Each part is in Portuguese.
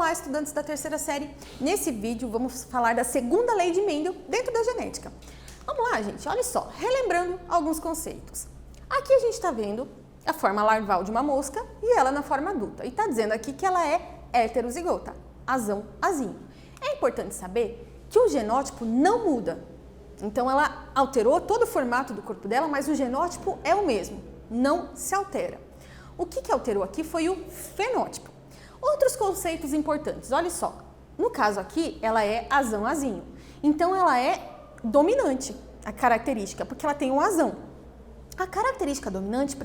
Olá, estudantes da terceira série. Nesse vídeo vamos falar da segunda lei de Mendel dentro da genética. Vamos lá, gente, olha só, relembrando alguns conceitos. Aqui a gente está vendo a forma larval de uma mosca e ela na forma adulta. E está dizendo aqui que ela é heterozigota, azão, azinho. É importante saber que o genótipo não muda. Então ela alterou todo o formato do corpo dela, mas o genótipo é o mesmo, não se altera. O que alterou aqui foi o fenótipo. Outros conceitos importantes, olha só. No caso aqui, ela é azão-azinho. Então ela é dominante, a característica, porque ela tem um azão. A característica dominante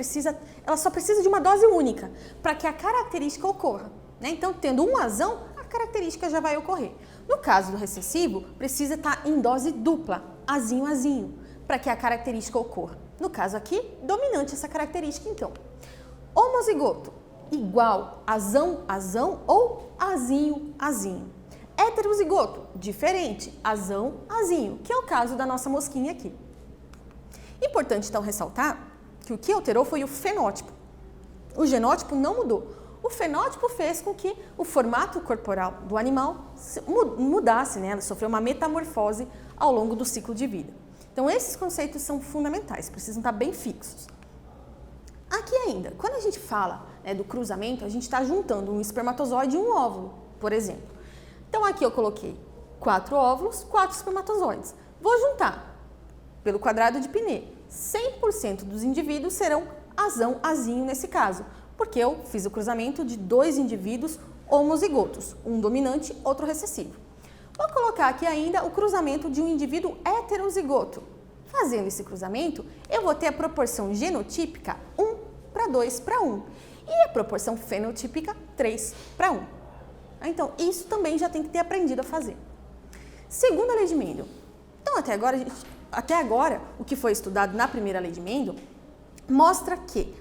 ela só precisa de uma dose única para que a característica ocorra, né? Então, tendo um azão, a característica já vai ocorrer. No caso do recessivo, precisa estar em dose dupla, azinho-azinho, para que a característica ocorra. No caso aqui, dominante essa característica, então. Homozigoto, igual azão-azão ou azinho-azinho. Heterozigoto, diferente, azão-azinho, que é o caso da nossa mosquinha aqui. Importante, então, ressaltar que o que alterou foi o fenótipo. O genótipo não mudou. O fenótipo fez com que o formato corporal do animal mudasse, né? Ela sofreu uma metamorfose ao longo do ciclo de vida. Então, esses conceitos são fundamentais, precisam estar bem fixos. Aqui ainda, quando a gente fala, né, do cruzamento, a gente está juntando um espermatozoide e um óvulo, por exemplo. Então, aqui eu coloquei 4 óvulos, 4 espermatozoides. Vou juntar pelo quadrado de Pinet. 100% dos indivíduos serão azão-azinho nesse caso, porque eu fiz o cruzamento de 2 indivíduos homozigotos, um dominante, outro recessivo. Vou colocar aqui ainda o cruzamento de um indivíduo heterozigoto. Fazendo esse cruzamento, eu vou ter a proporção genotípica 1:2:1 e a proporção fenotípica 3:1. Então, isso também já tem que ter aprendido a fazer. Segunda lei de Mendel. Então, até agora, o que foi estudado na primeira lei de Mendel mostra que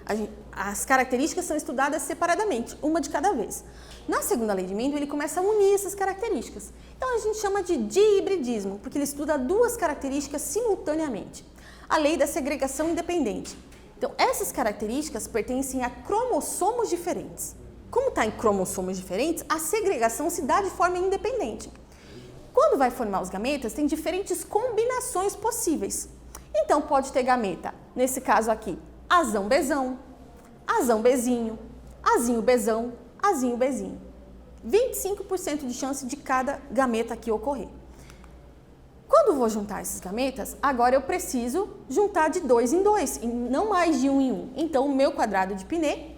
as características são estudadas separadamente, uma de cada vez. Na segunda lei de Mendel, ele começa a unir essas características. Então, a gente chama de dihibridismo, porque ele estuda 2 características simultaneamente. A lei da segregação independente. Então, essas características pertencem a cromossomos diferentes. Como está em cromossomos diferentes, a segregação se dá de forma independente. Quando vai formar os gametas, tem diferentes combinações possíveis. Então, pode ter gameta, nesse caso aqui, azão-bezão, azão-bezinho, azinho-bezão, azinho-bezinho. 25% de chance de cada gameta aqui ocorrer. Quando vou juntar esses gametas, agora eu preciso juntar de 2 em 2, e não mais de 1 em 1. Então, o meu quadrado de Pinet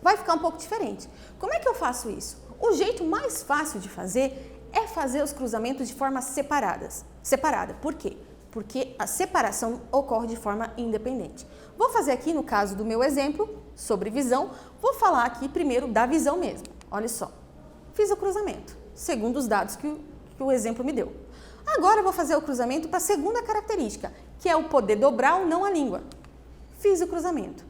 vai ficar um pouco diferente. Como é que eu faço isso? O jeito mais fácil de fazer é fazer os cruzamentos de forma separada. Por quê? Porque a separação ocorre de forma independente. Vou fazer aqui, no caso do meu exemplo, sobre visão, vou falar aqui primeiro da visão mesmo. Olha só, fiz o cruzamento, segundo os dados que o exemplo me deu. Agora eu vou fazer o cruzamento para a segunda característica, que é o poder dobrar ou não a língua. Fiz o cruzamento.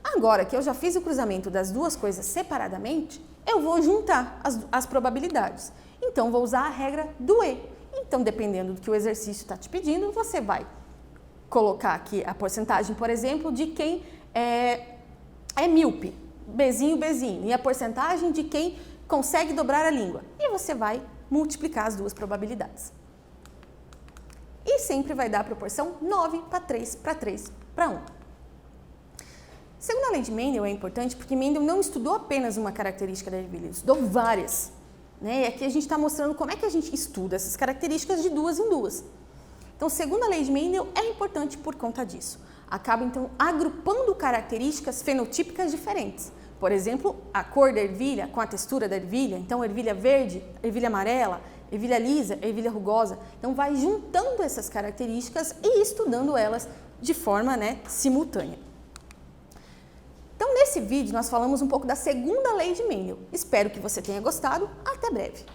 Agora que eu já fiz o cruzamento das 2 coisas separadamente, eu vou juntar as probabilidades. Então, vou usar a regra do E. Então, dependendo do que o exercício está te pedindo, você vai colocar aqui a porcentagem, por exemplo, de quem é míope, bezinho, e a porcentagem de quem consegue dobrar a língua. E você vai multiplicar as 2 probabilidades. E sempre vai dar a proporção 9:3:1. Segunda lei de Mendel é importante porque Mendel não estudou apenas uma característica da ervilha, ele estudou várias. E aqui a gente está mostrando como é que a gente estuda essas características de 2 em 2. Então, segunda lei de Mendel é importante por conta disso. Acaba, então, agrupando características fenotípicas diferentes. Por exemplo, a cor da ervilha com a textura da ervilha. Então, ervilha verde, ervilha amarela, ervilha lisa, ervilha rugosa. Então, vai juntando essas características e estudando elas de forma, simultânea. Então, nesse vídeo, nós falamos um pouco da segunda lei de Mendel. Espero que você tenha gostado. Até breve!